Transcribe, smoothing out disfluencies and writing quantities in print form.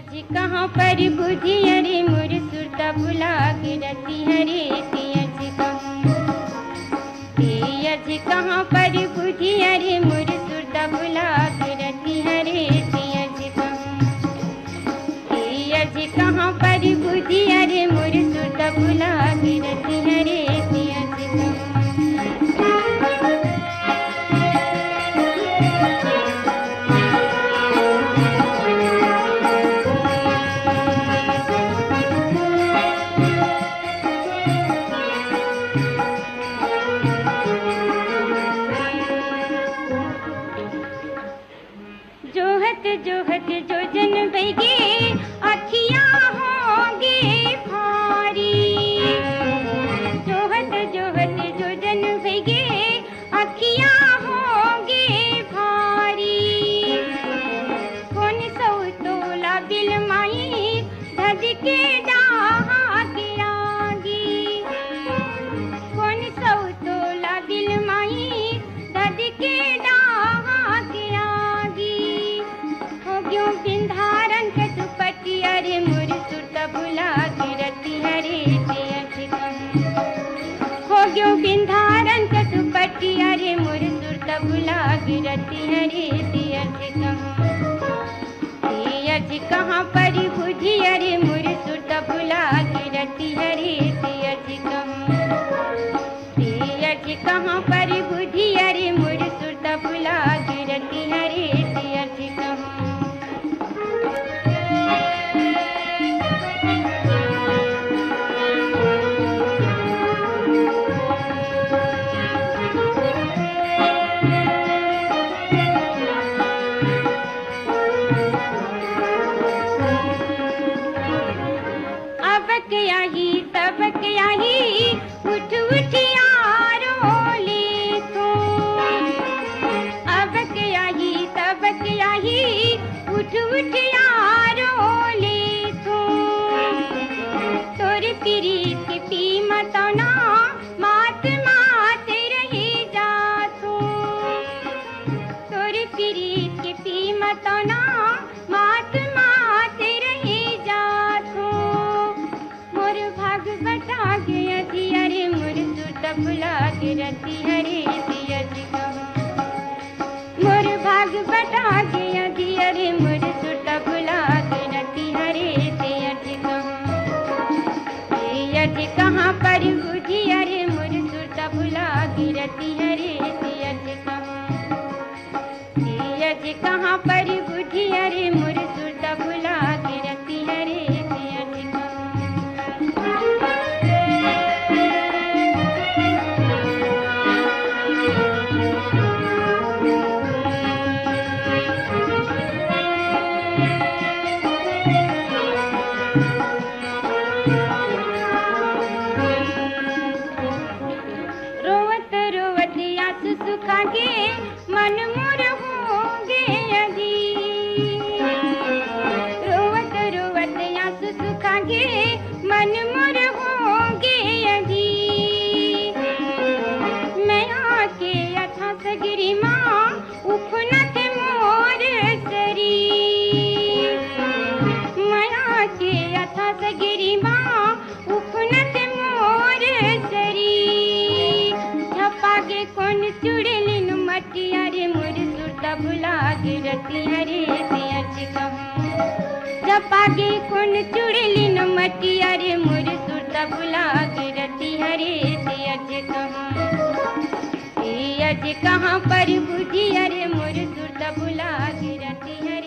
अज कहाँ पर बुझी अरे मोर सुरता बुला के रती हरे अज कहाँ पर बुझी अरे मोर सुरता बुला के रती हरे अज कहाँ पर बुझी अरे मोर सुरता बुला के रती हरे जोहत जोहत जो जन भैगे अखियाँ होंगे भारी। जोहत जोहत जो जन भैगे अखियाँ होंगे भारी। कौन सौ तोला दिल माई धज के डाहा के आगी। कौन सौ तोला दिल माई धज के डाहा के आगी। हो क्यों बिंधारन के दुपट्टी अरे मोर सुरता बुला के रती हरे हो क्यों बिंधारन के दुपट्टी अरे मोर सुरता बुला के रती हरे अज कहाँ पर बुझी अरे मोर सुरता बुला के रती हरे अज कहाँ पर बुझी अरे मोर सुरता बुला के रती हरे आई तब आई उठ उठ यारो ले तू। अब आई तब आई उठ उठ यारो ले तू। तोर पीरीत के पी मतना मात मात रही जा तू। तोर पीरीत के पी मतना मात मात रही जा तू। मोर भाग बटा गया थी अरे मोर सुरता बुला के रती हरे मोर भाग बटा गया थी अरे मोर सुरता बुला के रती हरे अज कहाँ पर बुझी अरे मोर सुरता बुला के रती हरे अज कहाँ पर बुझी अरे मोर सुरता बुला के रती हरे रोवत रोवत आंसू सुखा के मन मोर होंगे अजी। रोवत रोवत आंसू सुखा के मन मोर होंगे अजी। मैं आके अथा सगरी माँ उफनत मोर सरी। मैं आके अथा सगरी माँ उफनत मोर सरी। झपा के कौन चुड़लिन मटी अरे मोर सुरता बुला के रती हरे झपा के कौन चुड़लिन मटी अरे मोर सुरता बुला के रती हरे अज कहाँ पर बुझी अरे मोर सुरता बुला के रती हरे।